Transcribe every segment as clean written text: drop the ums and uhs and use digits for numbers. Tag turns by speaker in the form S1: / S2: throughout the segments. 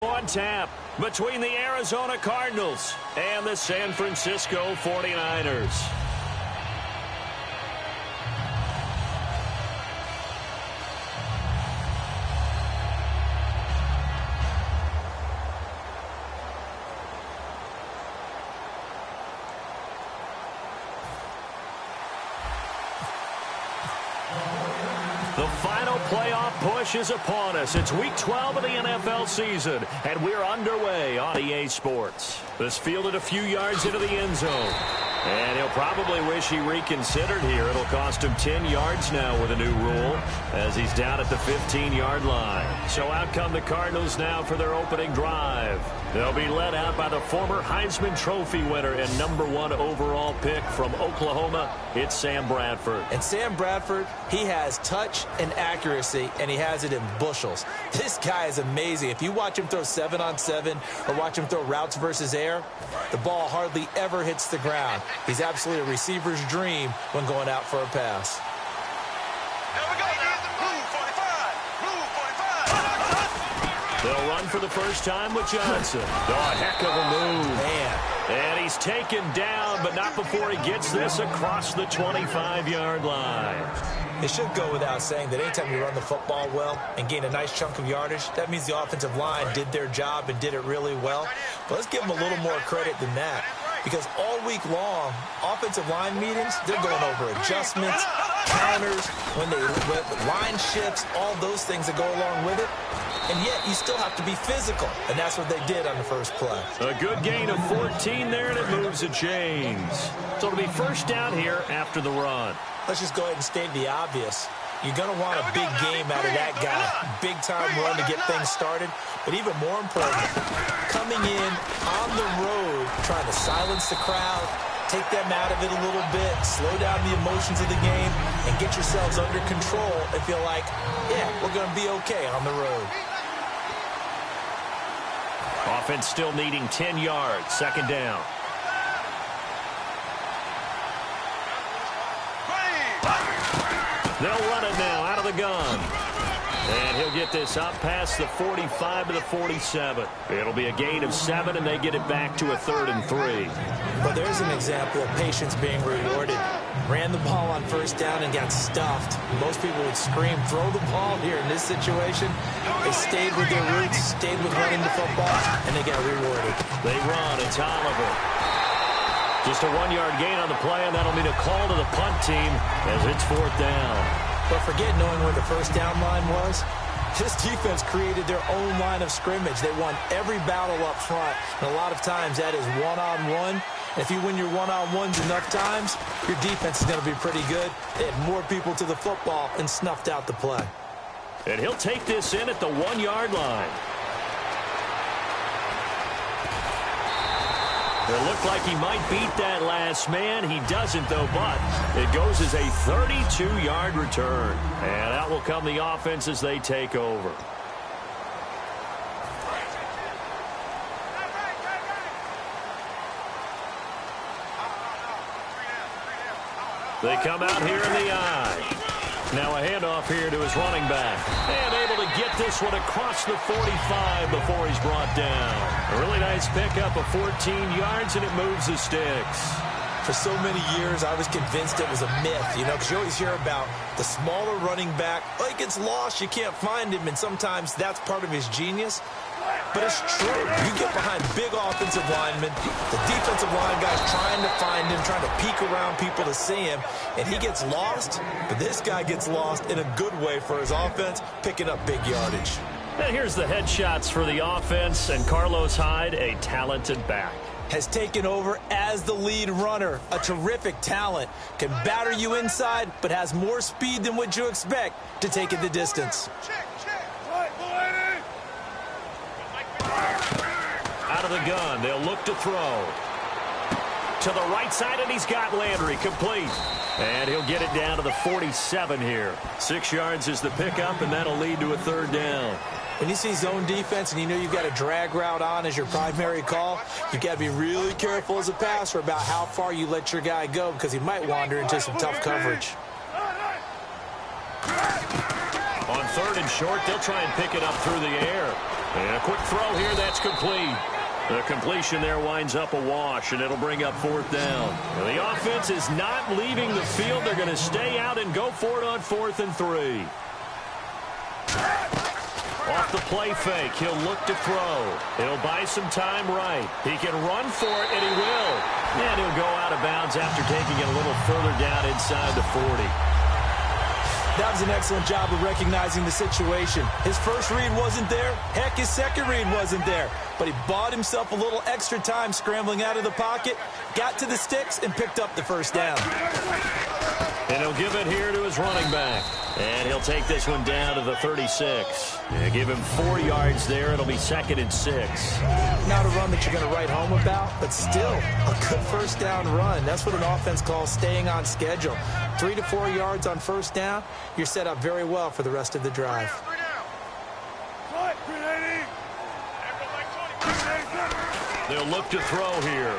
S1: On tap between the Arizona Cardinals and the San Francisco 49ers. The final playoff push is upon us. It's week 12 of the NFL season, and we're underway on EA Sports. This fielded a few yards into the end zone, and he'll probably wish he reconsidered here. It'll cost him 10 yards now with a new rule as he's down at the 15-yard line. So out come the Cardinals now for their opening drive. They'll be led out by the former Heisman Trophy winner and #1 overall pick from Oklahoma. It's Sam Bradford.
S2: And Sam Bradford, he has touch and accuracy, and he has it in bushels. This guy is amazing. If you watch him throw 7-on-7 or watch him throw routes versus air, the ball hardly ever hits the ground. He's absolutely a receiver's dream when going out for a pass.
S1: They'll run for the first time with Johnson. Oh, heck of a move.
S2: Man.
S1: And he's taken down, but not before he gets this across the 25-yard line.
S2: It should go without saying that anytime you run the football well and gain a nice chunk of yardage, that means the offensive line did their job and did it really well. But let's give them a little more credit than that, because all week long, offensive line meetings, they're going over adjustments, counters, when line shifts, all those things that go along with it. And yet, you still have to be physical, and that's what they did on the first play.
S1: A good gain of 14 there, and it moves the chains. So it'll be first down here after the run.
S2: Let's just go ahead and state the obvious. You're going to want a big game out of that guy. Big-time run to get things started. But even more important, coming in on the road, trying to silence the crowd, take them out of it a little bit, slow down the emotions of the game, and get yourselves under control and feel like, yeah, we're going to be okay on the road.
S1: Offense still needing 10 yards, second down. They'll run it now out of the gun. And he'll get this up past the 45 to the 47. It'll be a gain of 7, and they get it back to a 3rd and 3.
S2: Well, there's an example of patience being rewarded. Ran the ball on first down and got stuffed. Most people would scream, throw the ball here. In this situation, they stayed with their roots, stayed with running the football, and they got rewarded.
S1: They run. It's Oliver. Just a 1-yard gain on the play, and that'll mean a call to the punt team as it's 4th down.
S2: But forget knowing where the first down line was. This defense created their own line of scrimmage. They won every battle up front, and a lot of times that is one-on-one. If you win your one-on-ones enough times, your defense is going to be pretty good. They had more people to the football and snuffed out the play.
S1: And he'll take this in at the 1-yard line. It looked like he might beat that last man. He doesn't, though, but it goes as a 32-yard return. And out will come the offense as they take over. They come out here in the eye. Now a handoff here to his running back. And able to get this one across the 45 before he's brought down. A really nice pickup of 14 yards, and it moves the sticks.
S2: For so many years, I was convinced it was a myth, because you always hear about the smaller running back. Oh, he gets lost, you can't find him, and sometimes that's part of his genius. But it's true. You get behind big offensive linemen, the defensive line guy's trying to find him, trying to peek around people to see him, and he gets lost. But this guy gets lost in a good way for his offense, picking up big yardage.
S1: And here's the headshots for the offense, and Carlos Hyde, a talented back,
S2: has taken over as the lead runner. A terrific talent. Can batter you inside, but has more speed than what you expect to take it the distance.
S1: Out of the gun, they'll look to throw. To the right side, and he's got Landry complete. And he'll get it down to the 47 here. 6 yards is the pickup, and that'll lead to a 3rd down.
S2: When you see zone defense and you know you've got a drag route on as your primary call, you've got to be really careful as a passer about how far you let your guy go, because he might wander into some tough coverage.
S1: On 3rd and short, they'll try and pick it up through the air. And a quick throw here, that's complete. The completion there winds up a wash, and it'll bring up 4th down. Well, the offense is not leaving the field. They're going to stay out and go for it on 4th and 3. Off the play fake, he'll look to throw. He'll buy some time right. He can run for it, and he will. And he'll go out of bounds after taking it a little further down inside the 40.
S2: That was an excellent job of recognizing the situation. His first read wasn't there. Heck, his second read wasn't there. But he bought himself a little extra time scrambling out of the pocket, got to the sticks, and picked up the 1st down.
S1: And he'll give it here to his running back. And he'll take this one down to the 36. Yeah, give him 4 yards there. It'll be 2nd and 6.
S2: Not a run that you're going to write home about, but still a good 1st down run. That's what an offense calls staying on schedule. 3 to 4 yards on 1st down. You're set up very well for the rest of the drive.
S1: They'll look to throw here.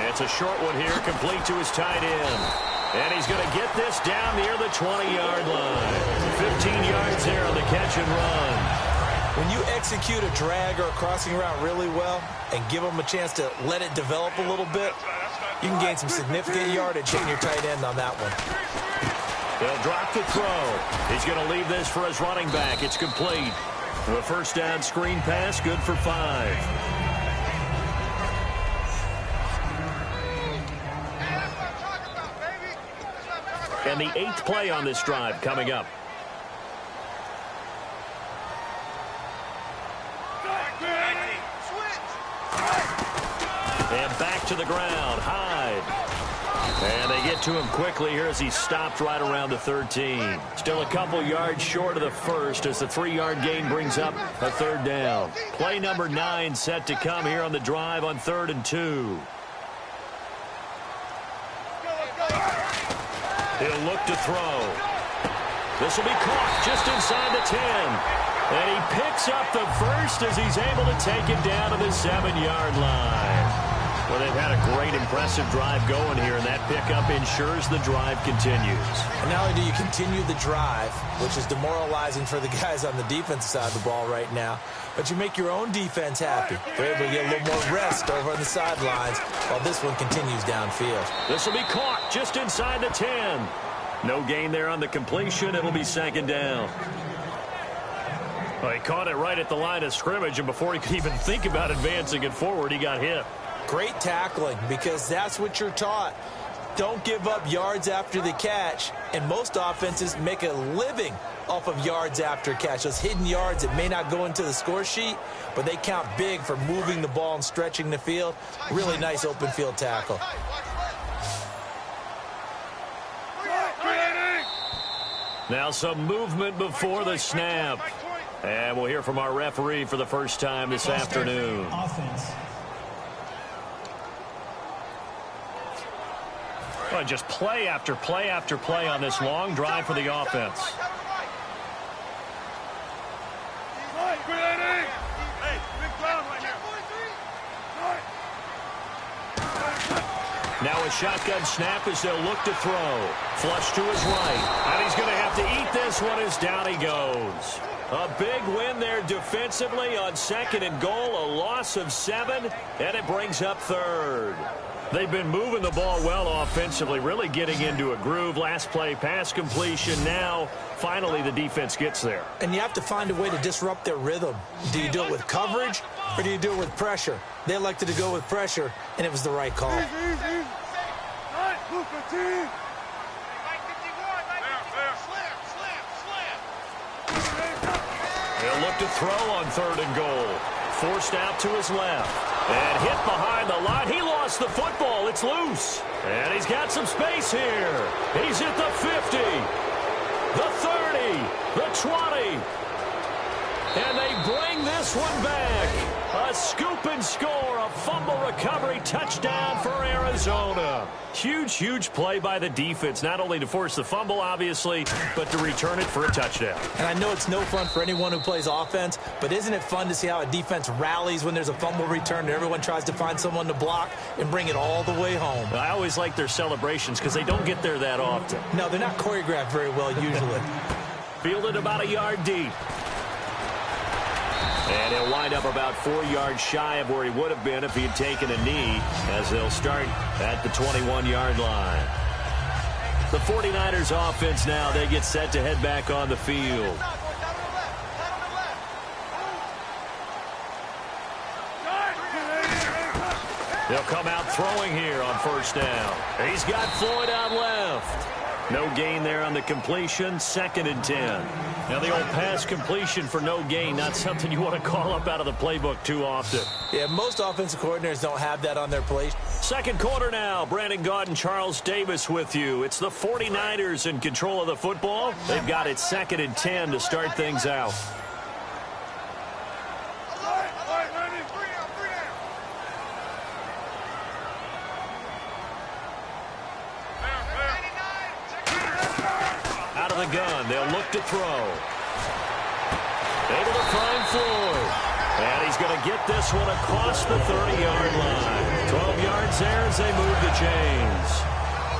S1: It's a short one here, complete to his tight end. And he's going to get this down near the 20-yard line. 15 yards there on the catch and run.
S2: When you execute a drag or a crossing route really well and give them a chance to let it develop a little bit, you can gain some significant yardage hitting your tight end on that one.
S1: They'll drop the throw. He's going to leave this for his running back. It's complete. The 1st down screen pass, good for 5. And the 8th play on this drive coming up. And back to the ground, Hyde. And they get to him quickly here as he stopped right around the 13. Still a couple yards short of the 1st as the 3-yard gain brings up a 3rd down. Play number 9 set to come here on the drive on 3rd and 2. He'll look to throw. This will be caught just inside the 10. And he picks up the 1st as he's able to take it down to the 7-yard line. Well, they've had a great, impressive drive going here, and that pickup ensures the drive continues.
S2: And not only do you continue the drive, which is demoralizing for the guys on the defensive side of the ball right now, but you make your own defense happy. They're able to get a little more rest over on the sidelines while this one continues downfield.
S1: This will be caught just inside the 10. No gain there on the completion. It'll be 2nd down. Well, he caught it right at the line of scrimmage, and before he could even think about advancing it forward, he got hit.
S2: Great tackling, because that's what you're taught. Don't give up yards after the catch, and most offenses make a living off of yards after catch. Those hidden yards that may not go into the score sheet, but they count big for moving the ball and stretching the field. Really nice open field tackle.
S1: Now some movement before the snap. And we'll hear from our referee for the first time this afternoon.
S3: Offense.
S1: Well, just play after play after play on this long drive for the offense. Now a shotgun snap as they'll look to throw. Flush to his right. And he's going to have to eat this one as down he goes. A big win there defensively on 2nd and goal. A loss of 7, and it brings up 3rd. They've been moving the ball well offensively, really getting into a groove. Last play, pass completion. Now, finally, the defense gets there.
S2: And you have to find a way to disrupt their rhythm. Do you do it with coverage, or do you do it with pressure? They elected to go with pressure, and it was the right call.
S1: He'll look to throw on 3rd and goal. Forced out to his left. And hit behind the line. He lost the football. It's loose. And he's got some space here. He's at the 50, the 30, the 20. And they bring this one back. A scoop and score, a fumble recovery touchdown for Arizona. Huge, huge play by the defense, not only to force the fumble, obviously, but to return it for a touchdown.
S2: And I know it's no fun for anyone who plays offense, but isn't it fun to see how a defense rallies when there's a fumble return and everyone tries to find someone to block and bring it all the way home?
S1: I always like their celebrations because they don't get there that often.
S2: No, they're not choreographed very well usually.
S1: Fielded about a yard deep. And he'll wind up about 4 yards shy of where he would have been if he had taken a knee, as they'll start at the 21-yard line. The 49ers offense now, they get set to head back on the field. They'll come out throwing here on first down. He's got Floyd out left. No gain there on the completion, 2nd and 10. Now the old pass completion for no gain, not something you want to call up out of the playbook too often.
S2: Yeah, most offensive coordinators don't have that on their play.
S1: Second quarter now. Brandon Gaudin and Charles Davis with you. It's the 49ers in control of the football. They've got it 2nd and 10 to start things out. Out of the gun, they'll look to throw. Able to find Floyd. And he's going to get this one across the 30-yard line. 12 yards there as they move the chains.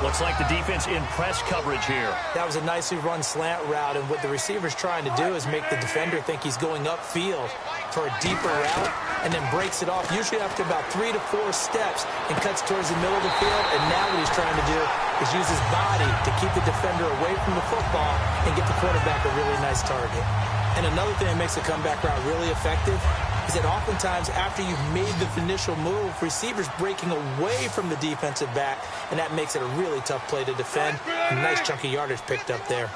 S1: Looks like the defense in press coverage here.
S2: That was a nicely run slant route, and what the receiver's trying to do is make the defender think he's going upfield for a deeper route, and then breaks it off, usually after about 3 to 4 steps, and cuts towards the middle of the field. And now what he's trying to do is use his body to keep the defender away from the football and get the quarterback a really nice target. And another thing that makes the comeback route really effective is that oftentimes after you've made the initial move, receivers breaking away from the defensive back, and that makes it a really tough play to defend. A nice chunk of yardage picked up there.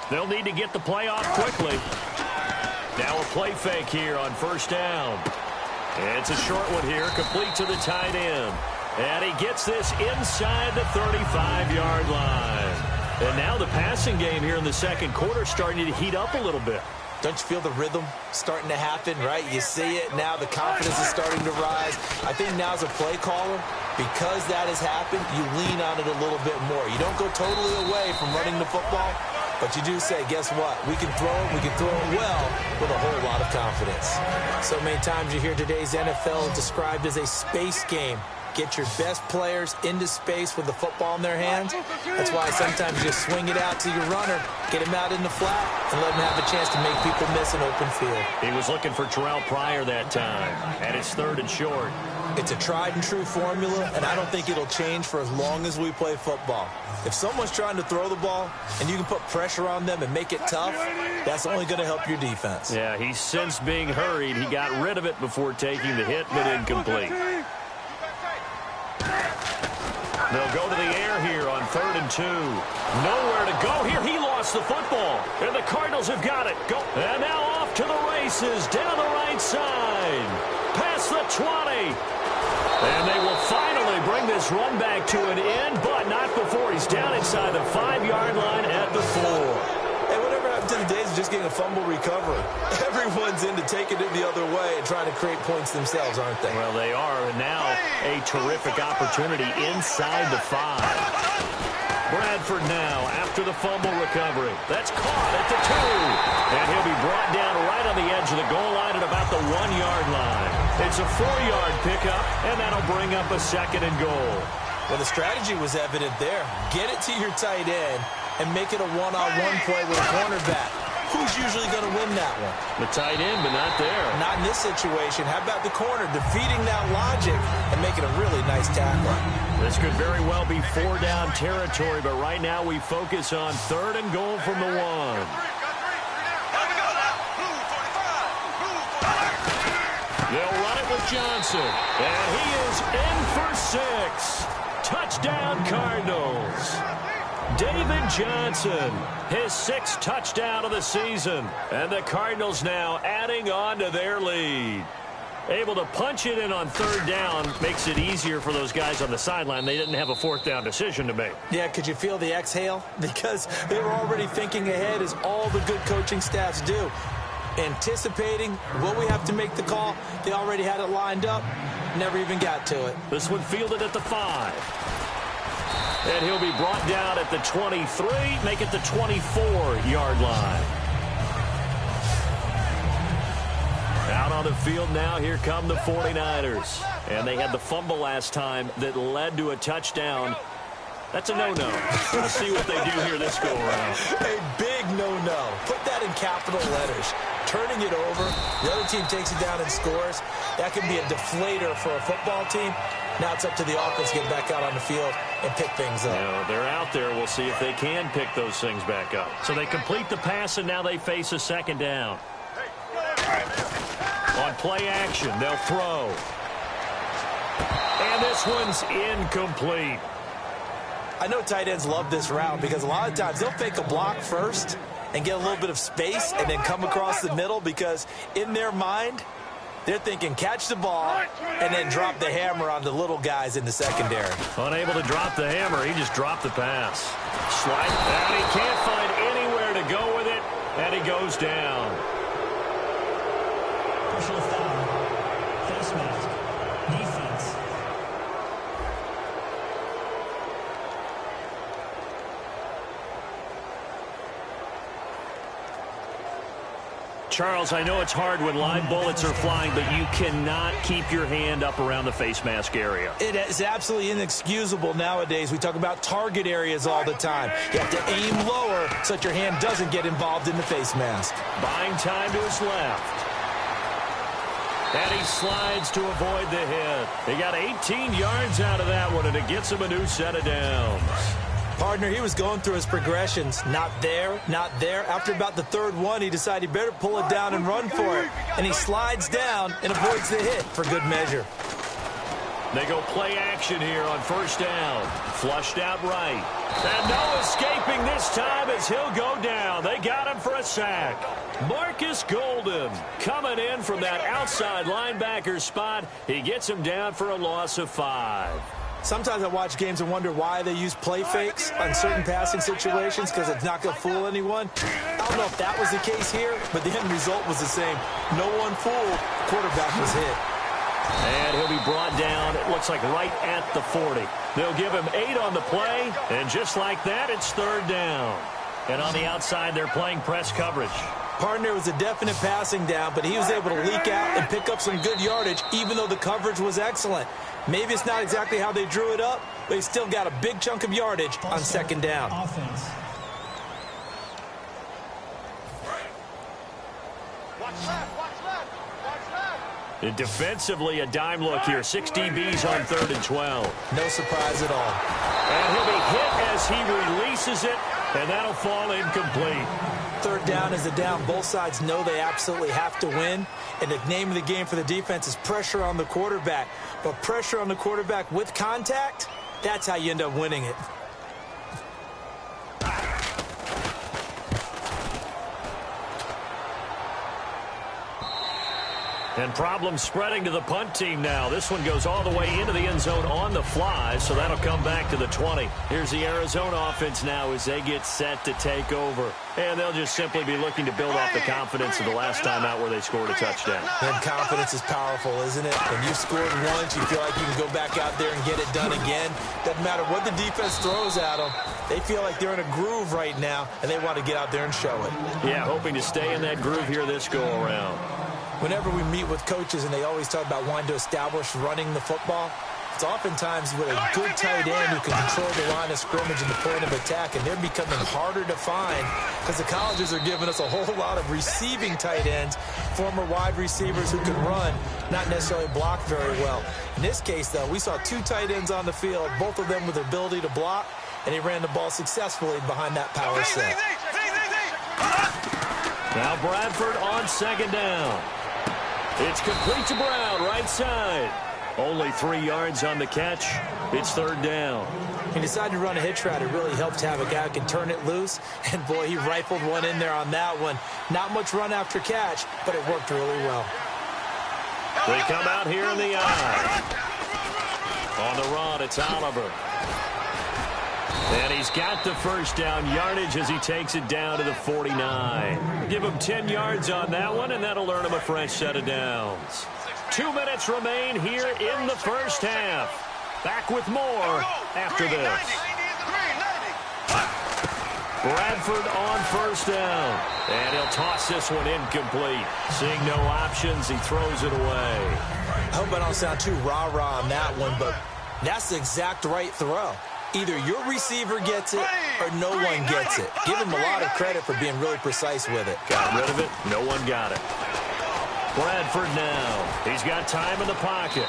S1: They'll need to get the play off quickly. Now a play fake here on first down. And it's a short one here, complete to the tight end. And he gets this inside the 35-yard line. And now the passing game here in the second quarter starting to heat up a little bit.
S2: Don't you feel the rhythm starting to happen, right? You see it now. The confidence is starting to rise. I think now as a play caller, because that has happened, you lean on it a little bit more. You don't go totally away from running the football, but you do say, guess what? We can throw it. We can throw it well with a whole lot of confidence. So many times you hear today's NFL described as a space game. Get your best players into space with the football in their hands. That's why sometimes you just swing it out to your runner, get him out in the flat, and let him have a chance to make people miss an open field.
S1: He was looking for Terrell Pryor that time, and it's 3rd and short.
S2: It's a tried-and-true formula, and I don't think it'll change for as long as we play football. If someone's trying to throw the ball and you can put pressure on them and make it tough, that's only going to help your defense.
S1: Yeah, he's since being hurried. He got rid of it before taking the hit, but incomplete. They'll go to the air here on 3rd and 2. Nowhere to go here. He lost the football. And the Cardinals have got it. Go. And now off to the races down the right side. Past the 20. And they will finally bring this run back to an end, but not before he's down inside the 5-yard line at the 4.
S2: Hey, whatever happened to the days of just getting a fumble recovery? Everyone's into taking it the other way and trying to create points themselves, aren't they?
S1: Well, they are. And now a terrific opportunity inside the 5. Bradford now after the fumble recovery. That's caught at the 2. And he'll be brought down right on the edge of the goal line at about the 1-yard line. It's a 4-yard pickup, and that'll bring up a 2nd and goal.
S2: Well, the strategy was evident there. Get it to your tight end and make it a one-on-one play with a cornerback. Who's usually going to win that one?
S1: The tight end, but not there.
S2: Not in this situation. How about the corner defeating that logic and making a really nice tackle?
S1: This could very well be 4-down territory, but right now we focus on 3rd and goal from the 1. They'll run it with Johnson, and he is in for 6. Touchdown, Cardinals. David Johnson, his 6th touchdown of the season. And the Cardinals now adding on to their lead. Able to punch it in on 3rd down makes it easier for those guys on the sideline. They didn't have a 4th down decision to make.
S2: Yeah, could you feel the exhale? Because they were already thinking ahead, as all the good coaching staffs do. Anticipating, will we have to make the call? They already had it lined up. Never even got to it.
S1: This one fielded at the 5. And he'll be brought down at the 23, make it the 24-yard line. Out on the field now, here come the 49ers. And they had the fumble last time that led to a touchdown. That's a no-no. Let's see what they do here this go-around.
S2: A big no-no. Put that in capital letters. Turning it over, the other team takes it down and scores. That can be a deflator for a football team. Now it's up to the offense to get back out on the field and pick things up.
S1: Yeah, they're out there. We'll see if they can pick those things back up. So they complete the pass, and now they face a second down. On play action, they'll throw. And this one's incomplete.
S2: I know tight ends love this route because a lot of times they'll fake a block first and get a little bit of space and then come across the middle because in their mind, they're thinking catch the ball and then drop the hammer on the little guys in the secondary.
S1: Unable to drop the hammer, he just dropped the pass. Slide, and he can't find anywhere to go with it, and he goes down.
S3: Personal foul. Face mask. Defense.
S1: Charles, I know it's hard when live bullets are flying, but you cannot keep your hand up around the face mask area.
S2: It is absolutely inexcusable nowadays. We talk about target areas all the time. You have to aim lower so that your hand doesn't get involved in the face mask.
S1: Buying time to his left. And he slides to avoid the hit. He got 18 yards out of that one, and it gets him a new set of downs.
S2: Partner, he was going through his progressions. Not there, not there. After about the third one, he decided he better pull it down and run for it. And he slides down and avoids the hit for good measure.
S1: They go play action here on first down. Flushed out right. And no escaping this time as he'll go down. They got him for a sack. Marcus Golden coming in from that outside linebacker spot. He gets him down for a loss of 5.
S2: Sometimes I watch games and wonder why they use play fakes on certain passing situations because it's not going to fool anyone. I don't know if that was the case here, but the end result was the same. No one fooled. Quarterback was hit.
S1: And he'll be brought down, it looks like right at the 40. They'll give him 8 on the play, and just like that, it's third down. And on the outside, they're playing press coverage.
S2: Partner was a definite passing down, but he was able to leak out and pick up some good yardage, even though the coverage was excellent. Maybe it's not exactly how they drew it up, but he still got a big chunk of yardage on second down.
S3: Offense.
S1: And defensively, a dime look here. 6 DBs on 3rd and 12.
S2: No surprise at all.
S1: And he'll be hit as he releases it, and that'll fall incomplete.
S2: Third down is a down. Both sides know they absolutely have to win. And the name of the game for the defense is pressure on the quarterback. But pressure on the quarterback with contact, that's how you end up winning it.
S1: And problems spreading to the punt team now. This one goes all the way into the end zone on the fly, so that'll come back to the 20. Here's the Arizona offense now as they get set to take over. And they'll just simply be looking to build off the confidence of the last time out where they scored a touchdown.
S2: And confidence is powerful, isn't it? When you've scored once, you feel like you can go back out there and get it done again. Doesn't matter what the defense throws at them. They feel like they're in a groove right now, and they want to get out there and show it.
S1: Yeah, hoping to stay in that groove here this go-around.
S2: Whenever we meet with coaches and they always talk about wanting to establish running the football, it's oftentimes with a good tight end who can control the line of scrimmage and the point of attack, and they're becoming harder to find because the colleges are giving us a whole lot of receiving tight ends, former wide receivers who can run, not necessarily block very well. In this case, though, we saw 2 tight ends on the field, both of them with the ability to block, and they ran the ball successfully behind that power set.
S1: Now Bradford on second down. It's complete to Brown, right side. Only 3 yards on the catch. It's third down.
S2: He decided to run a hitch route. It really helped to have a guy who can turn it loose. And, boy, he rifled one in there on that one. Not much run after catch, but it worked really well.
S1: They come out here in the eye. On the run, it's Oliver. And he's got the first down yardage as he takes it down to the 49. Give him 10 yards on that one, and that'll earn him a fresh set of downs. 2 minutes remain here in the first half. Back with more after this. Bradford on first down. And he'll toss this one incomplete. Seeing no options, he throws it away.
S2: I hope I don't sound too rah-rah on that one, but that's the exact right throw. Either your receiver gets it or no one gets it. Give him a lot of credit for being really precise with it.
S1: Got rid of it. No one got it. Bradford now. He's got time in the pocket.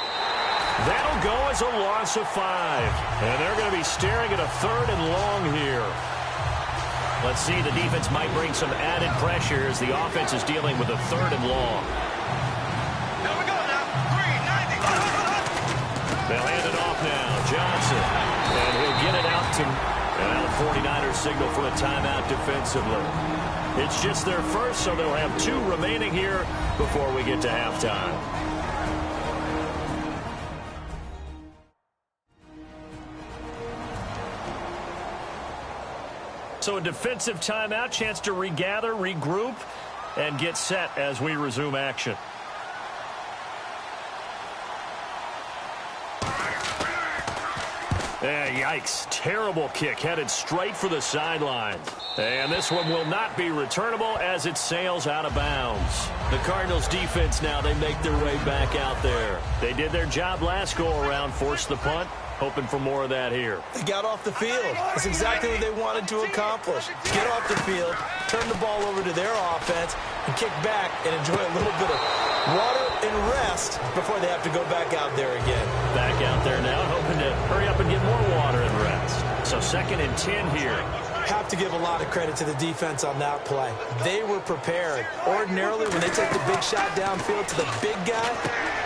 S1: That'll go as a loss of 5. And they're going to be staring at a 3rd and long here. Let's see, the defense might bring some added pressure as the offense is dealing with a 3rd and long.
S4: Here we go now. 390.
S1: They'll hand it off now. Johnson. And he'll get it out to the 49ers signal for a timeout defensively. It's just their first, so they'll have 2 remaining here before we get to halftime. So a defensive timeout, chance to regather, regroup, and get set as we resume action. Yikes. Terrible kick headed straight for the sidelines. And this one will not be returnable as it sails out of bounds. The Cardinals defense now, they make their way back out there. They did their job last go-around, forced the punt. Hoping for more of that here.
S2: They got off the field. That's exactly what they wanted to accomplish. Get off the field, turn the ball over to their offense, and kick back and enjoy a little bit of water and rest before they have to go back out there again.
S1: Back out there now, hoping to hurry up and get more water and rest. So 2nd and 10 here.
S2: Have to give a lot of credit to the defense on that play. They were prepared. Ordinarily, when they take the big shot downfield to the big guy,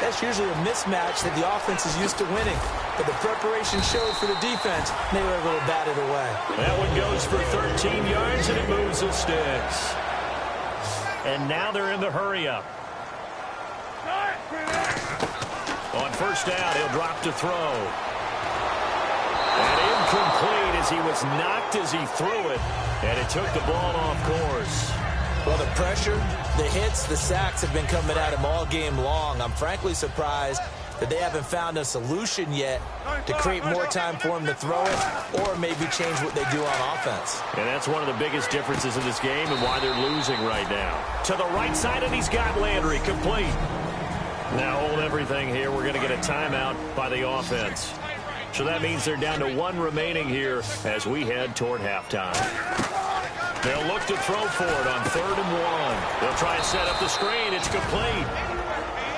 S2: that's usually a mismatch that the offense is used to winning. But the preparation showed for the defense, and they were able to bat it away.
S1: That one goes for 13 yards, and it moves the sticks. And now they're in the hurry-up. On 1st down, he'll drop to throw. And incomplete as he was knocked as he threw it, and it took the ball off course.
S2: Well, the pressure, the hits, the sacks have been coming at him all game long. I'm frankly surprised that they haven't found a solution yet to create more time for him to throw it or maybe change what they do on offense.
S1: And that's one of the biggest differences in this game and why they're losing right now. To the right side, and he's got Landry complete. Now hold everything here. We're going to get a timeout by the offense. So that means they're down to 1 remaining here as we head toward halftime. They'll look to throw for it on 3rd and 1. They'll try and set up the screen. It's complete.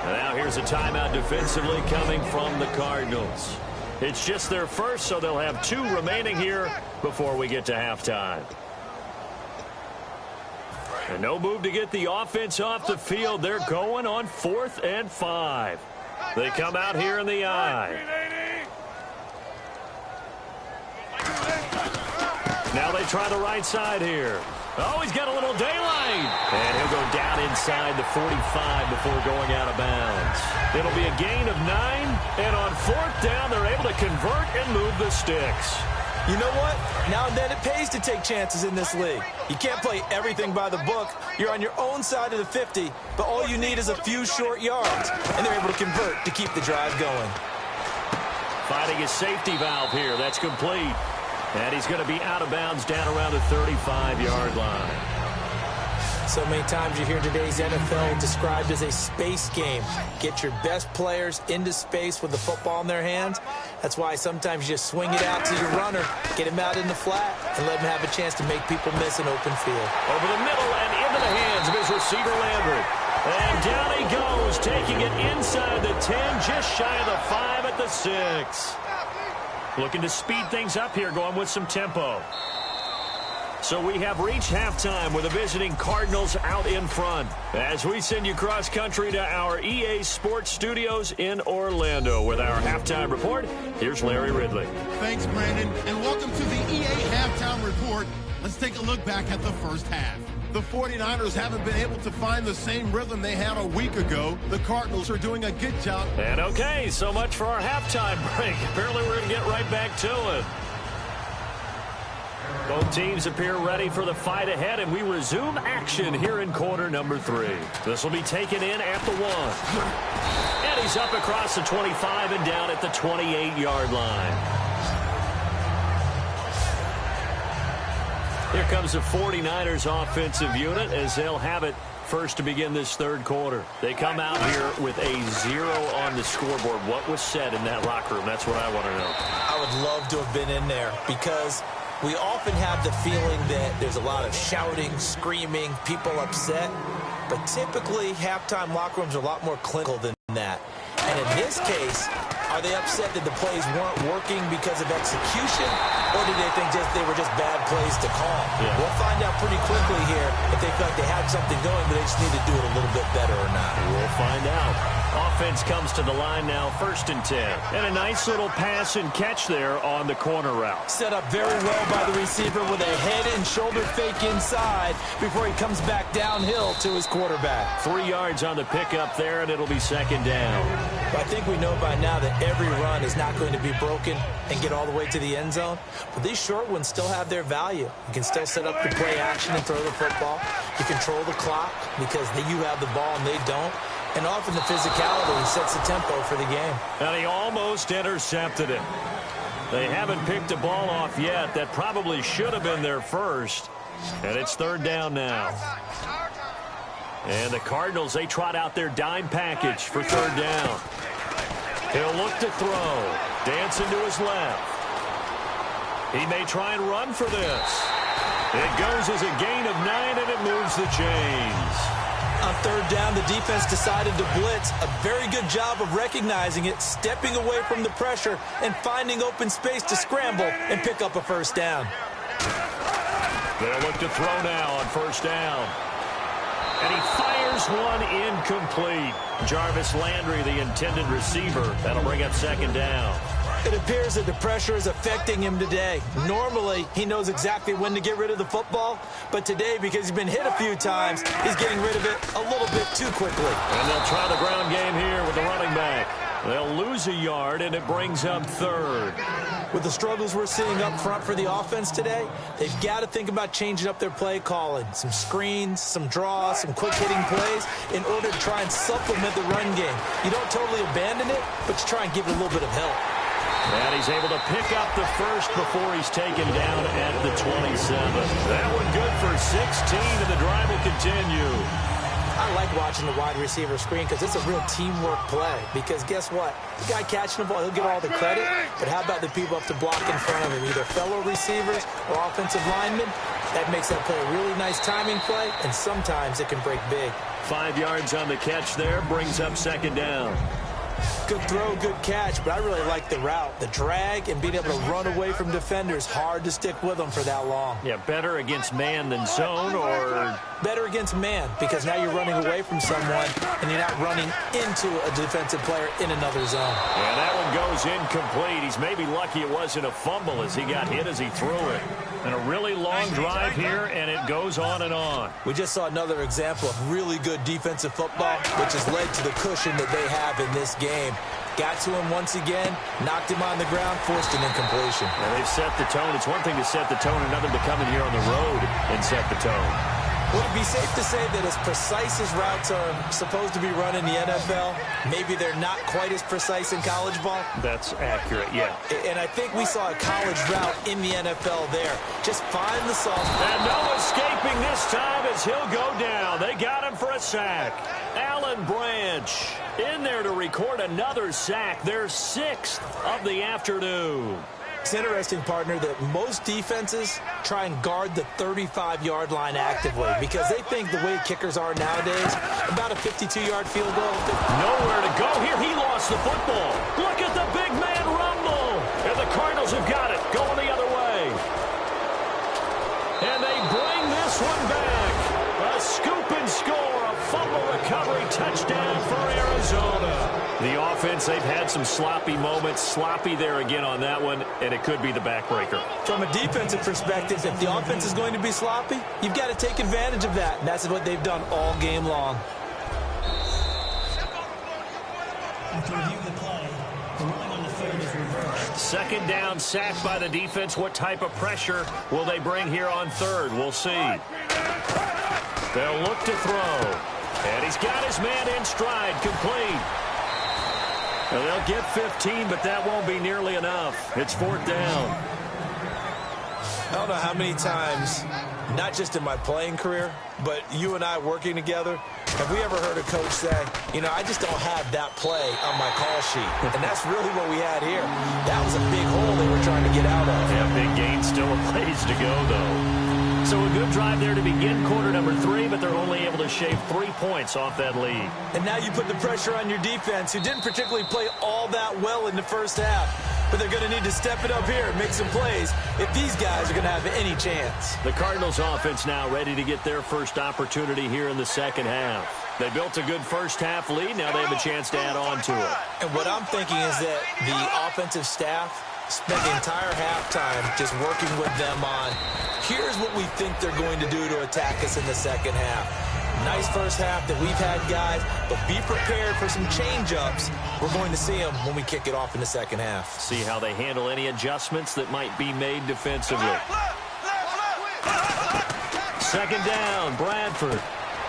S1: And now here's a timeout defensively coming from the Cardinals. It's just their first, so they'll have 2 remaining here before we get to halftime. And no move to get the offense off the field. They're going on 4th and 5. They come out here in the I. Now they try the right side here. Oh, he's got a little daylight. And he'll go down inside the 45 before going out of bounds. It'll be a gain of 9. And on 4th down, they're able to convert and move the sticks.
S2: You know what? Now and then it pays to take chances in this league. You can't play everything by the book. You're on your own side of the 50, but all you need is a few short yards. And they're able to convert to keep the drive going.
S1: Finding his safety valve here. That's complete. And he's going to be out of bounds down around the 35-yard line.
S2: So many times you hear today's NFL described as a space game. Get your best players into space with the football in their hands. That's why sometimes you just swing it out to your runner, get him out in the flat, and let him have a chance to make people miss an open field.
S1: Over the middle and into the hands of his receiver, Landry. And down he goes, taking it inside the 10, just shy of the 5 at the 6. Looking to speed things up here, going with some tempo. So we have reached halftime with the visiting Cardinals out in front. As we send you cross-country to our EA Sports Studios in Orlando with our halftime report, here's Larry Ridley.
S5: Thanks, Brandon, and welcome to the EA Halftime Report. Let's take a look back at the first half. The 49ers haven't been able to find the same rhythm they had a week ago. The Cardinals are doing a good job.
S1: And okay, so much for our halftime break. Apparently we're going to get right back to it. Both teams appear ready for the fight ahead, and we resume action here in quarter number 3. This will be taken in at the 1. And he's up across the 25 and down at the 28-yard line. Here comes the 49ers offensive unit as they'll have it first to begin this third quarter. They come out here with a 0 on the scoreboard. What was said in that locker room? That's what I want to know.
S2: I would love to have been in there because we often have the feeling that there's a lot of shouting, screaming, people upset. But typically, halftime locker rooms are a lot more clinical than that. And in this case, are they upset that the plays weren't working because of execution, or did they think they were just bad plays to call?
S1: Yeah.
S2: We'll find out pretty quickly here if they feel like they had something going, but they just need to do it a little bit better or not.
S1: We'll find out. Offense comes to the line now, 1st and 10. And a nice little pass and catch there on the corner route.
S2: Set up very well by the receiver with a head and shoulder fake inside before he comes back downhill to his quarterback.
S1: 3 yards on the pickup there, and it'll be 2nd down.
S2: I think we know by now that every run is not going to be broken and get all the way to the end zone. But these short ones still have their value. You can still set up the play action and throw the football. You control the clock because you have the ball and they don't. And often the physicality sets the tempo for the game.
S1: And he almost intercepted it. They haven't picked a ball off yet. That probably should have been their first. And it's 3rd down now. And the Cardinals, they trot out their dime package for 3rd down. He'll look to throw. Dancing to his left. He may try and run for this. It goes as a gain of 9, and it moves the chains.
S2: On 3rd down, the defense decided to blitz. A very good job of recognizing it, stepping away from the pressure, and finding open space to scramble and pick up a 1st down.
S1: They'll look to throw now on 1st down. And he fires one incomplete. Jarvis Landry, the intended receiver. That'll bring up 2nd down.
S2: It appears that the pressure is affecting him today. Normally, he knows exactly when to get rid of the football, but today, because he's been hit a few times, he's getting rid of it a little bit too quickly.
S1: And they'll try the ground game here with the running back. They'll lose a yard, and it brings up 3rd.
S2: With the struggles we're seeing up front for the offense today, they've got to think about changing up their play calling. Some screens, some draws, some quick-hitting plays in order to try and supplement the run game. You don't totally abandon it, but you try and give it a little bit of help.
S1: And he's able to pick up the first before he's taken down at the 27. That one good for 16, and the drive will continue.
S2: I like watching the wide receiver screen because it's a real teamwork play. Because guess what? The guy catching the ball, he'll get all the credit. But how about the people up to block in front of him, either fellow receivers or offensive linemen? That makes that play a really nice timing play, and sometimes it can break big.
S1: 5 yards on the catch there, brings up 2nd down.
S2: Good throw, good catch, but I really like the route. The drag and being able to run away from defenders, hard to stick with them for that long.
S1: Yeah, better against man than zone, or
S2: better against man, because now you're running away from someone and you're not running into a defensive player in another zone.
S1: Yeah, that one goes incomplete. He's maybe lucky it wasn't a fumble as he got hit as he threw it. And a really long drive here, and it goes on and on.
S2: We just saw another example of really good defensive football, which has led to the cushion that they have in this game. Got to him once again, knocked him on the ground, forced an incompletion.
S1: And they've set the tone. It's one thing to set the tone, another to come in here on the road and set the tone.
S2: Would it be safe to say that as precise as routes are supposed to be run in the NFL, maybe they're not quite as precise in college ball?
S1: That's accurate, yeah.
S2: And I think we saw a college route in the NFL there. Just find the soft spot.
S1: And no escaping this time as he'll go down. They got him for a sack. Alan Branch in there to record another sack. Their 6th of the afternoon.
S2: It's interesting, partner, that most defenses try and guard the 35-yard line actively because they think the way kickers are nowadays, about a 52-yard field goal.
S1: Nowhere to go here. He lost the football. Look at the big man rumble. And the Cardinals have got it going the other way. And they bring this one back. A scoop and score. A fumble recovery touchdown for Arizona. The offense, they've had some sloppy moments. Sloppy there again on that one, and it could be the backbreaker.
S2: From a defensive perspective, if the offense is going to be sloppy, you've got to take advantage of that. And that's what they've done all game long.
S3: After reviewing the play, the ruling on the 3rd is reversed.
S1: 2nd down, sacked by the defense. What type of pressure will they bring here on 3rd? We'll see. They'll look to throw. And he's got his man in stride, complete. Well, they'll get 15, but that won't be nearly enough. It's 4th down.
S2: I don't know how many times not just in my playing career, but you and I working together. Have we ever heard a coach say, you know, I just don't have that play on my call sheet? And that's really what we had here. That was a big hole they were trying to get out of.
S1: Yeah, big gain, still a ways to go, though. So a good drive there to begin quarter number 3, but they're only able to shave 3 points off that lead.
S2: And now you put the pressure on your defense, who didn't particularly play all that well in the first half. But they're going to need to step it up here and make some plays if these guys are going to have any chance.
S1: The Cardinals offense now ready to get their first opportunity here in the second half. They built a good first half lead. Now they have a chance to add on to it.
S2: And what I'm thinking is that the offensive staff spent the entire halftime just working with them on, here's what we think they're going to do to attack us in the second half. Nice first half that we've had, guys, but be prepared for some change-ups. We're going to see them when we kick it off in the second half.
S1: See how they handle any adjustments that might be made defensively. Second down, Bradford.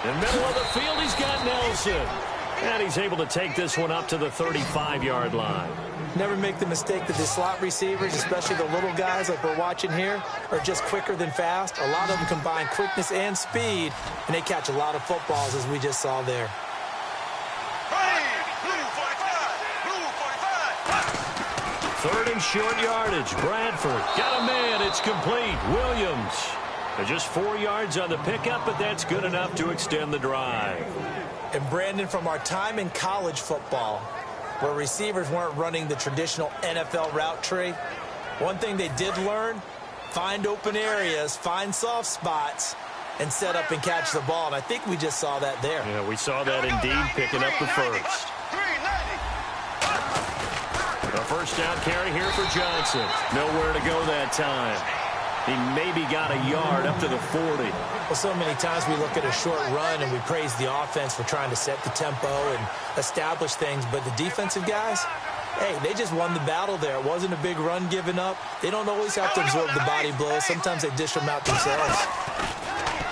S1: In the middle of the field, he's got Nelson. And he's able to take this one up to the 35-yard line.
S2: Never make the mistake that the slot receivers, especially the little guys like we're watching here, are just quicker than fast. A lot of them combine quickness and speed, and they catch a lot of footballs, as we just saw there.
S1: Third and short yardage. Bradford got a man. It's complete. Williams. Just 4 yards on the pickup, but that's good enough to extend the drive.
S2: And Brandon, from our time in college football, where receivers weren't running the traditional NFL route tree, one thing they did learn, find open areas, find soft spots, and set up and catch the ball. And I think we just saw that there.
S1: Yeah, we saw that indeed, picking up the first. A first down carry here for Johnson. Nowhere to go that time. He maybe got a yard up to the 40.
S2: Well, so many times we look at a short run and we praise the offense for trying to set the tempo and establish things. But the defensive guys, hey, they just won the battle there. It wasn't a big run given up. They don't always have to absorb the body blows. Sometimes they dish them out themselves.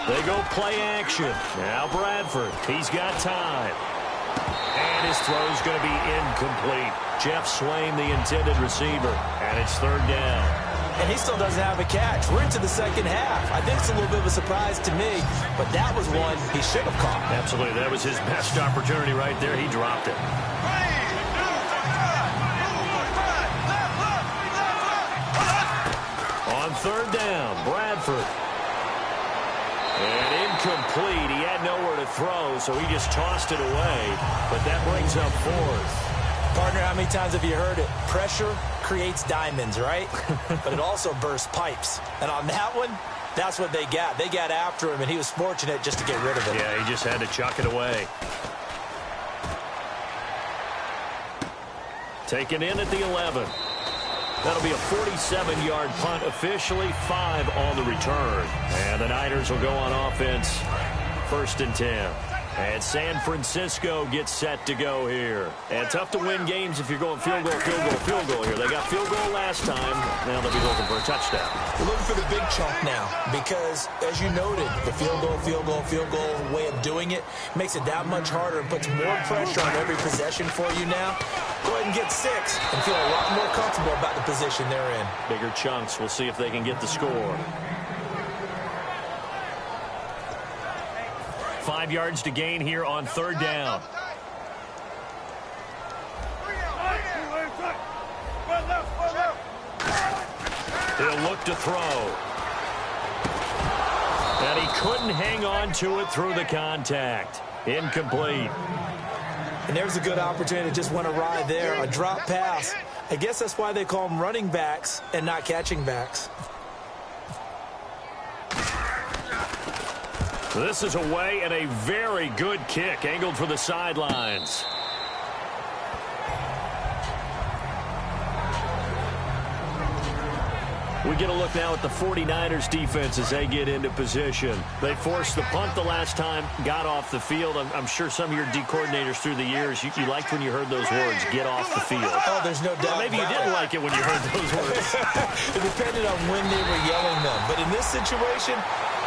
S1: They go play action. Now Bradford, he's got time. And his throw's going to be incomplete. Jeff Swain, the intended receiver. And it's third down.
S2: And he still doesn't have a catch. We're into the second half. I think it's a little bit of a surprise to me, but that was one he should have caught.
S1: Absolutely. That was his best opportunity right there. He dropped it. On third down, Bradford. And incomplete. He had nowhere to throw, so he just tossed it away. But that brings up fourth.
S2: Partner, how many times have you heard it? Pressure creates diamonds, right? But it also bursts pipes. And on that one, that's what they got. They got after him, and he was fortunate just to get rid of it.
S1: Yeah, he just had to chuck it away. Taken in at the 11. That'll be a 47-yard punt, officially 5 on the return. And the Niners will go on offense, 1st and 10. And San Francisco gets set to go here. And tough to win games if you're going field goal, field goal, field goal here. They got field goal last time. Now they'll be looking for a touchdown.
S2: We're looking for the big chunk now because, as you noted, the field goal way of doing it makes it that much harder and puts more pressure on every possession for you now. Go ahead and get 6 and feel a lot more comfortable about the position they're in.
S1: Bigger chunks. We'll see if they can get the score. 5 yards to gain here on third down. He'll look to throw. And he couldn't hang on to it through the contact. Incomplete.
S2: And there's a good opportunity that just went awry there. A drop pass. I guess that's why they call them running backs and not catching backs.
S1: This is away and a very good kick angled for the sidelines. We get a look now at the 49ers defense as they get into position. They forced the punt the last time, got off the field. I'm sure some of your D coordinators through the years, you liked when you heard those words, get off the field.
S2: Oh, there's no doubt.
S1: Or maybe you didn't like it when you heard those words.
S2: It depended on when they were yelling them. But in this situation,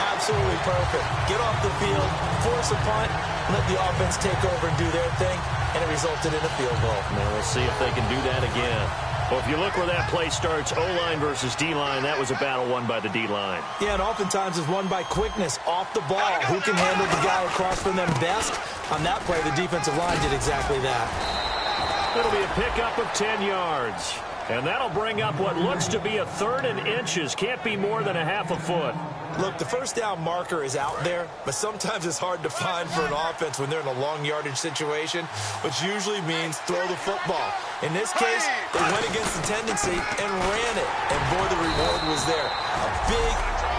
S2: absolutely perfect. Get off the field, force a punt, let the offense take over and do their thing, and it resulted in a field goal.
S1: Now we'll see if they can do that again. Well, if you look where that play starts, O-line versus D-line, that was a battle won by the D-line.
S2: Yeah, and oftentimes it's won by quickness off the ball. Who can handle the guy across from them best? On that play, the defensive line did exactly that.
S1: It'll be a pickup of 10 yards. And that'll bring up what looks to be a 3rd and inches. Can't be more than a half a foot.
S2: Look, the first down marker is out there, but sometimes it's hard to find for an offense when they're in a long yardage situation, which usually means throw the football. In this case, they went against the tendency and ran it. And boy, the reward was there. A big,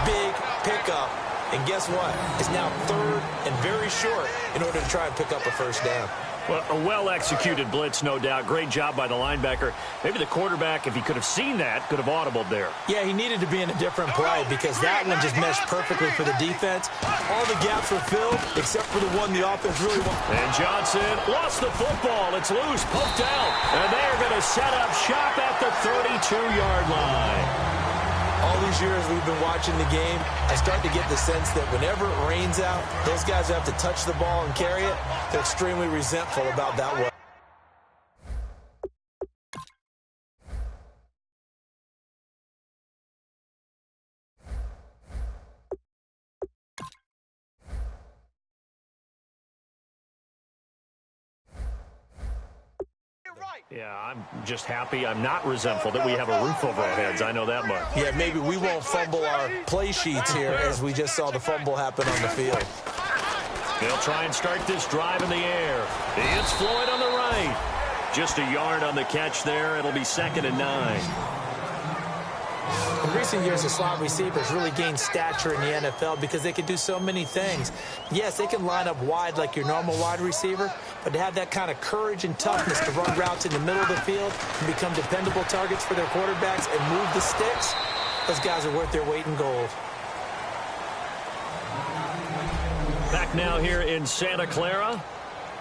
S2: big pickup. And guess what? It's now 3rd and very short in order to try and pick up a first down.
S1: Well, a well-executed blitz, no doubt. Great job by the linebacker. Maybe the quarterback, if he could have seen that, could have audibled there.
S2: Yeah, he needed to be in a different play because that one just meshed perfectly for the defense. All the gaps were filled except for the one the offense really wanted.
S1: And Johnson lost the football. It's loose, poked out. And they're going to set up shop at the 32-yard line.
S2: All these years we've been watching the game, I start to get the sense that whenever it rains out, those guys who have to touch the ball and carry it, they're extremely resentful about that one.
S1: Yeah, I'm just happy I'm not resentful that we have a roof over our heads. I know that much.
S2: Yeah, maybe we won't fumble our play sheets here as we just saw the fumble happen on the field.
S1: They'll try and start this drive in the air. It's Floyd on the right. Just a yard on the catch there. It'll be 2nd and 9.
S2: In recent years, the slot receivers really gained stature in the NFL because they can do so many things. Yes, they can line up wide like your normal wide receiver, but to have that kind of courage and toughness to run routes in the middle of the field and become dependable targets for their quarterbacks and move the sticks, those guys are worth their weight in gold.
S1: Back now here in Santa Clara.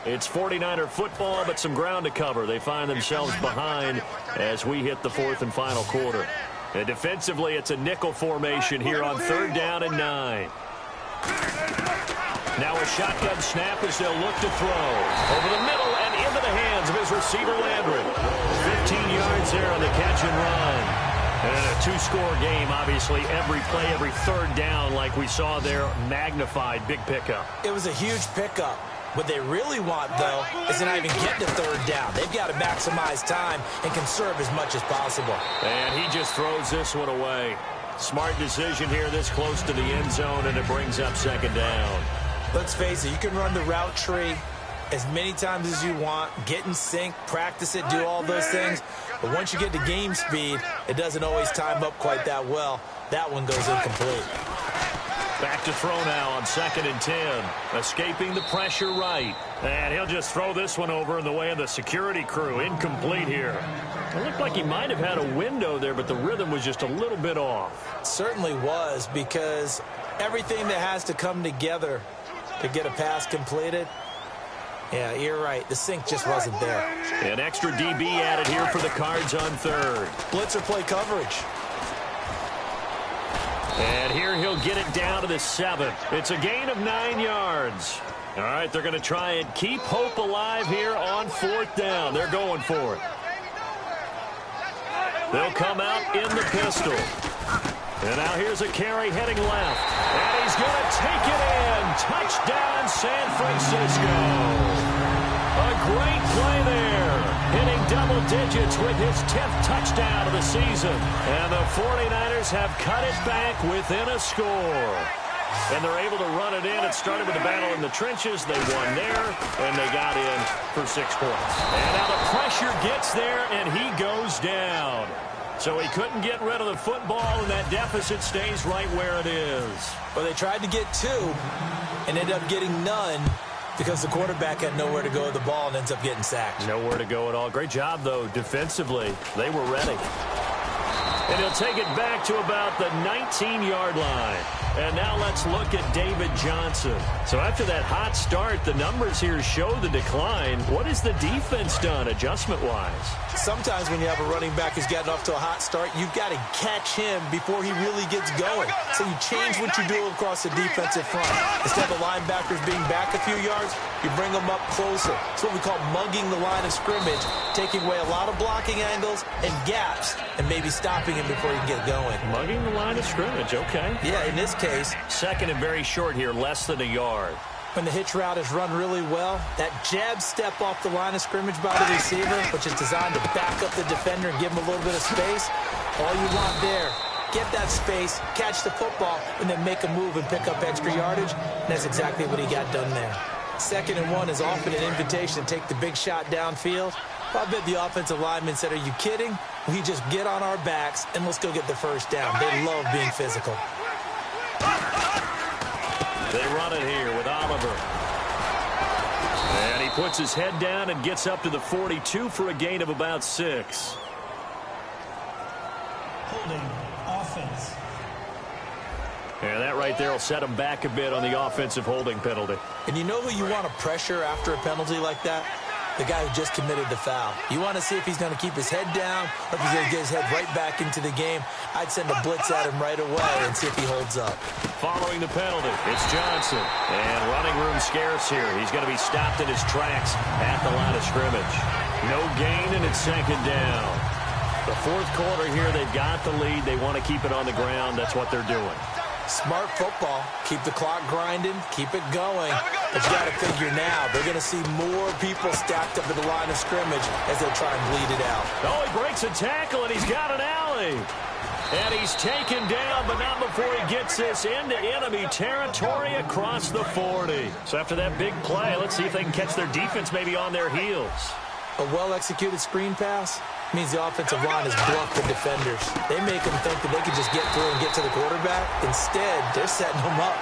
S1: It's 49er football, but some ground to cover. They find themselves behind as we hit the 4th and final quarter. And defensively, it's a nickel formation here on 3rd down and 9. Now a shotgun snap as they'll look to throw. Over the middle and into the hands of his receiver, Landry. 15 yards there on the catch and run. And a 2-score game, obviously, every play, every 3rd down, like we saw there, magnified, big pickup.
S2: It was a huge pickup. What they really want, though, is to not even get to 3rd down. They've got to maximize time and conserve as much as possible.
S1: And he just throws this one away. Smart decision here this close to the end zone, and it brings up 2nd down.
S2: Let's face it, you can run the route tree as many times as you want, get in sync, practice it, do all those things. But once you get to game speed, it doesn't always time up quite that well. That one goes incomplete.
S1: Back to throw now on 2nd and 10. Escaping the pressure right. And he'll just throw this one over in the way of the security crew. Incomplete here. It looked like he might have had a window there, but the rhythm was just a little bit off.
S2: It certainly was, because everything that has to come together to get a pass completed, yeah, you're right. The sync just wasn't there.
S1: An extra DB added here for the Cards on 3rd.
S2: Blitzer play coverage.
S1: And here he'll get it down to the 7th. It's a gain of 9 yards. All right, they're going to try and keep hope alive here on 4th down. They're going for it. They'll come out in the pistol. And now here's a carry heading left. And he's going to take it in. Touchdown, San Francisco. A great play there. Hitting double digits with his 10th touchdown of the season. And the 49ers have cut it back within a score. And they're able to run it in. It started with the battle in the trenches. They won there, and they got in for 6 points. And now the pressure gets there, and he goes down. So he couldn't get rid of the football, and that deficit stays right where it is.
S2: Well, they tried to get 2 and ended up getting none because the quarterback had nowhere to go with the ball and ends up getting sacked.
S1: Nowhere to go at all. Great job, though, defensively. They were ready. And he'll take it back to about the 19-yard line. And now let's look at David Johnson. So after that hot start, the numbers here show the decline. What has the defense done adjustment-wise?
S2: Sometimes when you have a running back who's gotten off to a hot start, you've got to catch him before he really gets going. So you change what you do across the defensive front. Instead of the linebackers being back a few yards, you bring them up closer. It's what we call mugging the line of scrimmage, taking away a lot of blocking angles and gaps, and maybe stopping him before he can get going.
S1: Mugging the line of scrimmage, okay.
S2: Yeah, in this case,
S1: second and very short here, less than a yard.
S2: When the hitch route is run really well, that jab step off the line of scrimmage by the receiver, which is designed to back up the defender and give him a little bit of space, all you want there, get that space, catch the football, and then make a move and pick up extra yardage, and that's exactly what he got done there. 2nd and 1 is often an invitation to take the big shot downfield. I bet the offensive lineman said, are you kidding? We just get on our backs and let's go get the first down. They love being physical.
S1: They run it here with Oliver. And he puts his head down and gets up to the 42 for a gain of about 6.
S3: Holding offense.
S1: And that right there will set him back a bit on the offensive holding penalty.
S2: And you know who you want to pressure after a penalty like that? The guy who just committed the foul. You want to see if he's going to keep his head down or if he's going to get his head right back into the game. I'd send a blitz at him right away and see if he holds up.
S1: Following the penalty, it's Johnson. And running room scarce here. He's going to be stopped in his tracks at the line of scrimmage. No gain, and it's 2nd down. The 4th quarter here, they've got the lead. They want to keep it on the ground. That's what they're doing.
S2: Smart football. Keep the clock grinding. Keep it going. But you got to figure now, they're going to see more people stacked up at the line of scrimmage as they try and bleed it out.
S1: Oh, he breaks a tackle, and he's got an alley. And he's taken down, but not before he gets this into enemy territory across the 40. So after that big play, let's see if they can catch their defense maybe on their heels.
S2: A well-executed screen pass means the offensive line has bluffed the defenders. They make them think that they can just get through and get to the quarterback. Instead, they're setting them up.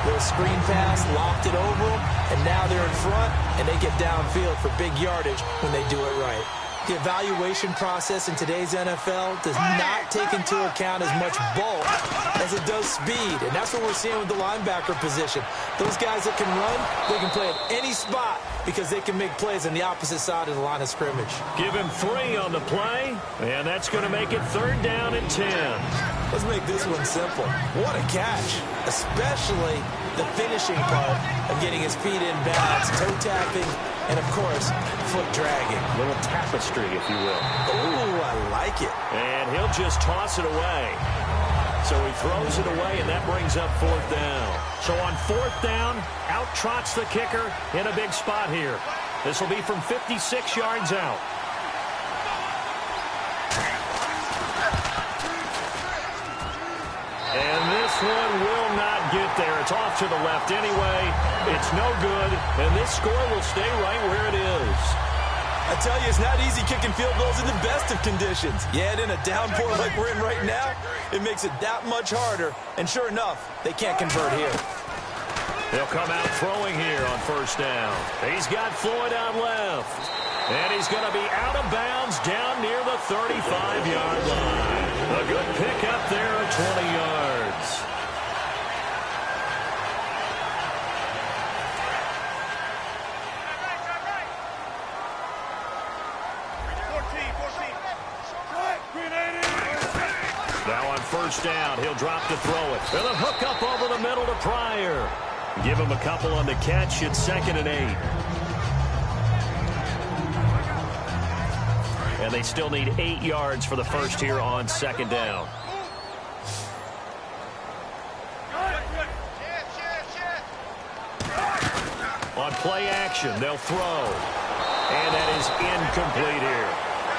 S2: Little screen pass, locked it over them, and now they're in front, and they get downfield for big yardage when they do it right. The evaluation process in today's NFL does not take into account as much bulk as it does speed, and that's what we're seeing with the linebacker position. Those guys that can run, they can play at any spot because they can make plays on the opposite side of the line of scrimmage.
S1: Give him 3 on the play, and that's going to make it 3rd down and 10.
S2: Let's make this one simple. What a catch, especially the finishing part of getting his feet in bounds, toe tapping, and, of course, foot dragging.
S1: A little tapestry, if you will.
S2: Ooh, I like it.
S1: And he'll just toss it away. So he throws it away, and that brings up 4th down. So on 4th down, out trots the kicker in a big spot here. This will be from 56 yards out. And this one will not get there. It's off to the left anyway. It's no good, and this score will stay right where it is.
S2: I tell you, it's not easy kicking field goals in the best of conditions. Yet in a downpour like we're in right now, it makes it that much harder. And sure enough, they can't convert here.
S1: They'll come out throwing here on 1st down. He's got Floyd out left. And he's going to be out of bounds down near the 35-yard line. A good pickup there of 20 yards. Now on 1st down, he'll drop to throw it. And a hook up over the middle to Pryor. Give him a couple on the catch. It's 2nd and 8. And they still need 8 yards for the first here on 2nd down. On play action, they'll throw. And that is incomplete here.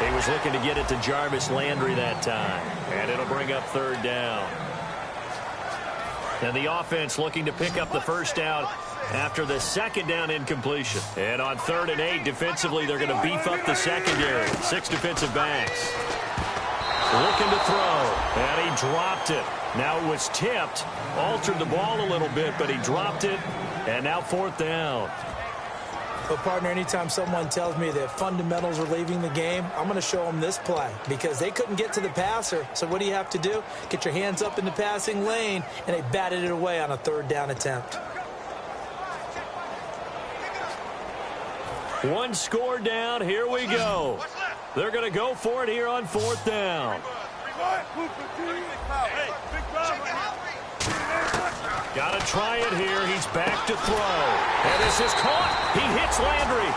S1: He was looking to get it to Jarvis Landry that time. And it'll bring up 3rd down. And the offense looking to pick up the first down after the 2nd down incompletion. And on 3rd and 8, defensively, they're going to beef up the secondary. 6 defensive backs. Looking to throw. And he dropped it. Now it was tipped. Altered the ball a little bit, but he dropped it. And now 4th down.
S2: But, partner, anytime someone tells me that fundamentals are leaving the game, I'm going to show them this play because they couldn't get to the passer. So what do you have to do? Get your hands up in the passing lane, and they batted it away on a third down attempt.
S1: One score down. Here we go. They're going to go for it here on fourth down. Got to try it here. He's back to throw. And this is caught. He hits Landry.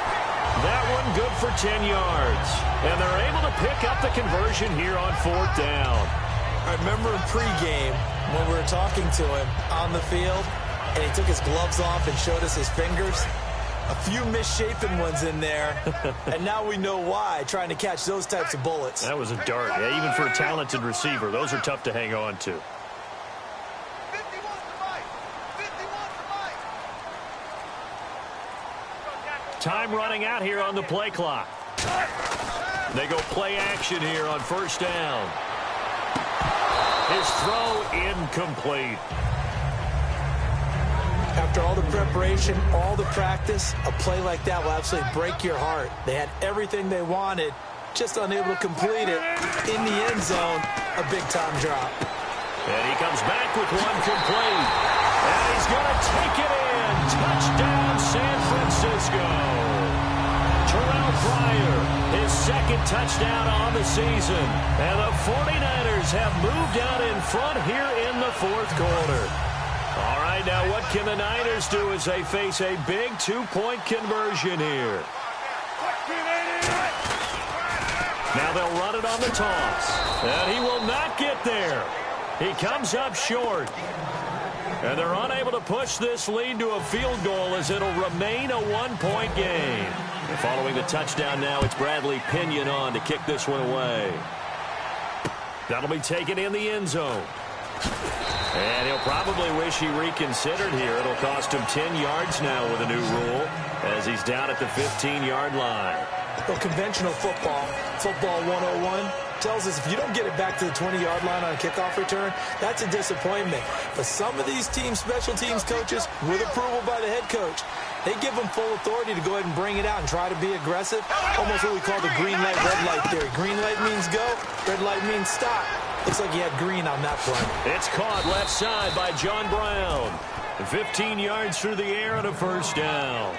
S1: That one good for 10 yards. And they're able to pick up the conversion here on fourth down.
S2: I remember in pregame when we were talking to him on the field, and he took his gloves off and showed us his fingers. A few misshapen ones in there, and now we know why, trying to catch those types of bullets.
S1: That was a dart. Yeah, even for a talented receiver, those are tough to hang on to. Time running out here on the play clock. They go play action here on first down. His throw incomplete.
S2: After all the preparation, all the practice, a play like that will absolutely break your heart. They had everything they wanted, just unable to complete it. In the end zone, a big-time drop.
S1: And he comes back with one complete. And he's going to take it in. Touchdown, San Francisco. Terrell Pryor, his second touchdown on the season. And the 49ers have moved out in front here in the fourth quarter. All right, now what can the Niners do as they face a big two-point conversion here? Now they'll run it on the toss. And he will not get there. He comes up short. And they're unable to push this lead to a field goal as it'll remain a one-point game. And following the touchdown now, it's Bradley Pinion on to kick this one away. That'll be taken in the end zone. And he'll probably wish he reconsidered here. It'll cost him 10 yards now with a new rule as he's down at the 15-yard line.
S2: Well, conventional football 101, tells us if you don't get it back to the 20-yard line on a kickoff return, that's a disappointment. But some of these teams, special teams coaches, with approval by the head coach, they give them full authority to go ahead and bring it out and try to be aggressive. Almost what we call the green light, red light theory. Green light means go, red light means stop. Looks like he had green on that play.
S1: It's caught left side by John Brown. 15 yards through the air and a first down.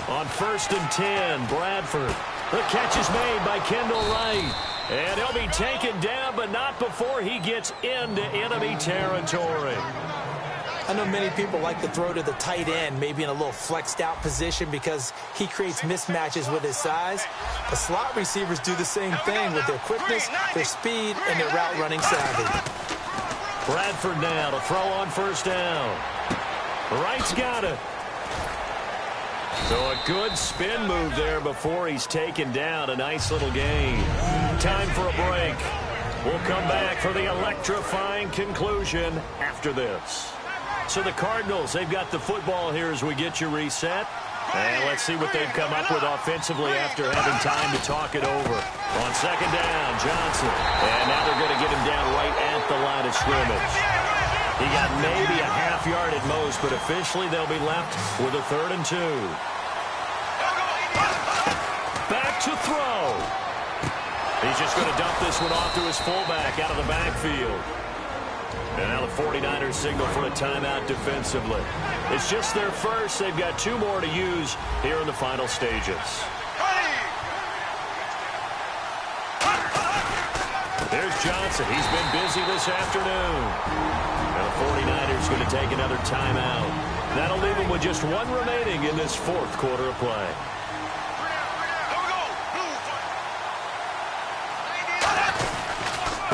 S1: On first and 10, Bradford. The catch is made by Kendall Wright. And he'll be taken down, but not before he gets into enemy territory.
S2: I know many people like to throw to the tight end, maybe in a little flexed out position because he creates mismatches with his size. The slot receivers do the same thing with their quickness, their speed, and their route running savvy.
S1: Bradford now to throw on first down. Wright's got it. So a good spin move there before he's taken down. A nice little gain. Time for a break. We'll come back for the electrifying conclusion after this. So the Cardinals, they've got the football here as we get you reset. And let's see what they've come up with offensively after having time to talk it over. On second down, Johnson. And now they're going to get him down right at the line of scrimmage. He got maybe a half yard at most, but officially they'll be left with a 3rd and 2. Back to throw. He's just going to dump this one off to his fullback out of the backfield. And now the 49ers signal for a timeout defensively. It's just their first. They've got 2 more to use here in the final stages. There's Johnson. He's been busy this afternoon. Now the 49ers going to take another timeout. That'll leave them with just 1 remaining in this 4th quarter of play.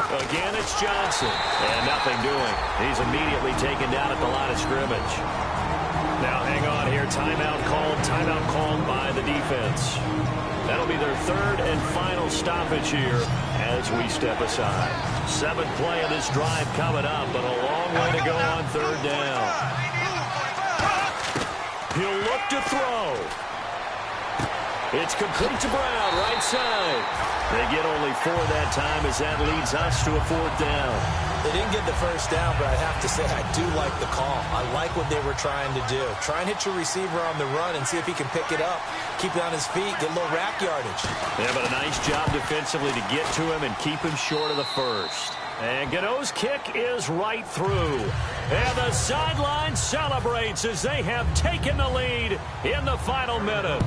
S1: Again, it's Johnson. And nothing doing. He's immediately taken down at the line of scrimmage. Now hang on here. Timeout called by the defense. That'll be their 3rd and final stoppage here as we step aside. 7th play of this drive coming up, but a long way to go on 3rd down. He'll look to throw. It's complete to Brown, right side. They get only 4 that time as that leads us to a 4th down.
S2: They didn't get the first down, but I have to say I do like the call. I like what they were trying to do. Try and hit your receiver on the run and see if he can pick it up. Keep it on his feet, get a little rack yardage.
S1: Yeah, but a nice job defensively to get to him and keep him short of the first. And Gano's kick is right through. And the sideline celebrates as they have taken the lead in the final minute.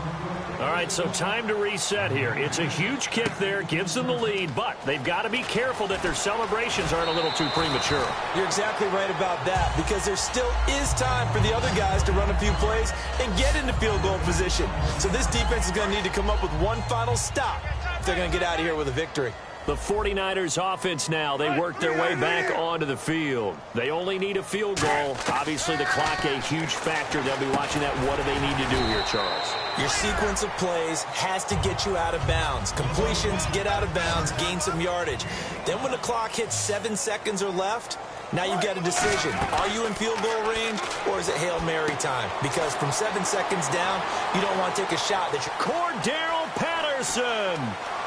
S1: All right, so time to reset here. It's a huge kick there, gives them the lead, but they've got to be careful that their celebrations aren't a little too premature.
S2: You're exactly right about that, because there still is time for the other guys to run a few plays and get into field goal position. So this defense is going to need to come up with one final stop if they're going to get out of here with a victory.
S1: The 49ers offense now, they work their way back onto the field. They only need a field goal. Obviously, the clock a huge factor. They'll be watching that. What do they need to do here, Charles?
S2: Your sequence of plays has to get you out of bounds. Completions, get out of bounds, gain some yardage. Then when the clock hits 7 seconds or left, now you've got a decision. Are you in field goal range, or is it Hail Mary time? Because from 7 seconds down, you don't want to take a shot that you're...
S1: Cordero Patterson,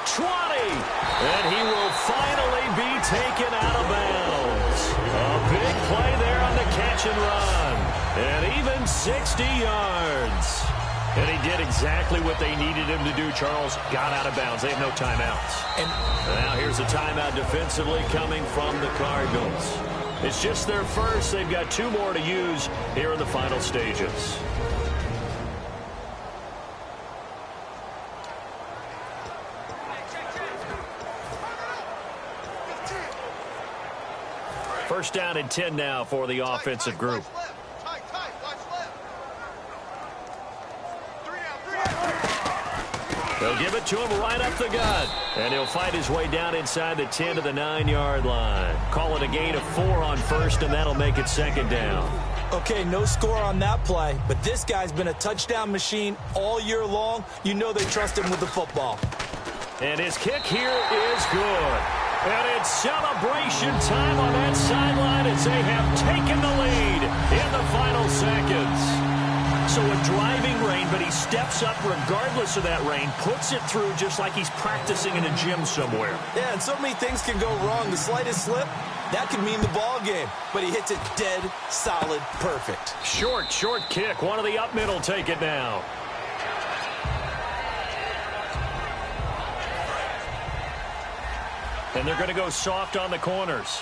S1: 20, and he will finally be taken out of bounds. A big play there on the catch and run, and even 60 yards. And he did exactly what they needed him to do, Charles. Got out of bounds. They have no timeouts. And now here's a timeout defensively coming from the Cardinals. It's just their first. They've got 2 more to use here in the final stages. First down and 10 now for the offensive group. They'll give it to him right up the gut. And he'll fight his way down inside the 10 to the 9-yard line. Call it a gain of 4 on first, and that'll make it 2nd down.
S2: Okay, no score on that play, but this guy's been a touchdown machine all year long. You know they trust him with the football.
S1: And his kick here is good. And it's celebration time on that sideline as they have taken the lead in the final seconds. So a driving rain, but he steps up regardless of that rain, puts it through just like he's practicing in a gym somewhere.
S2: Yeah, and so many things can go wrong. The slightest slip, that could mean the ball game. But he hits it dead, solid, perfect.
S1: Short kick. One of the up middle take it now. And they're going to go soft on the corners.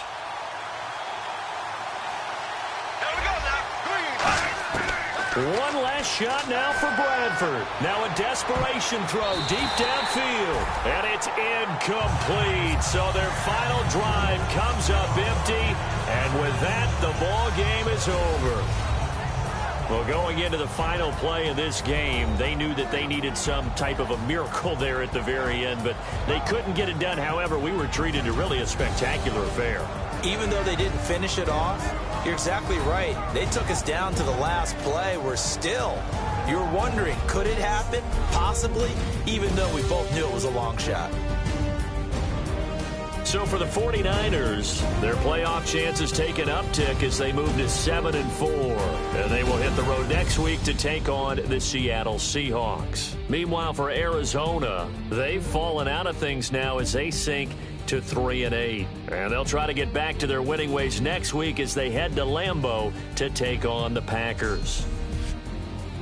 S1: One last shot now for Bradford. Now a desperation throw deep downfield. And it's incomplete. So their final drive comes up empty. And with that, the ball game is over. Well, going into the final play of this game, they knew that they needed some type of a miracle there at the very end, but they couldn't get it done. However, we were treated to really a spectacular affair.
S2: Even though they didn't finish it off, you're exactly right. They took us down to the last play. We're still, you're wondering, could it happen? Possibly, even though we both knew it was a long shot.
S1: So for the 49ers, their playoff chances take an uptick as they move to 7-4. And they will hit the road next week to take on the Seattle Seahawks. Meanwhile, for Arizona, they've fallen out of things now as they sink to 3-8. And they'll try to get back to their winning ways next week as they head to Lambeau to take on the Packers.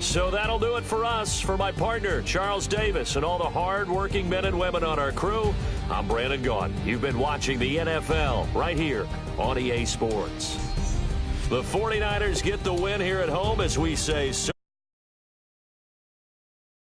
S1: So that'll do it for us. For my partner, Charles Davis, and all the hard-working men and women on our crew, I'm Brandon Gaudin. You've been watching the NFL right here on EA Sports. The 49ers get the win here at home as we say so.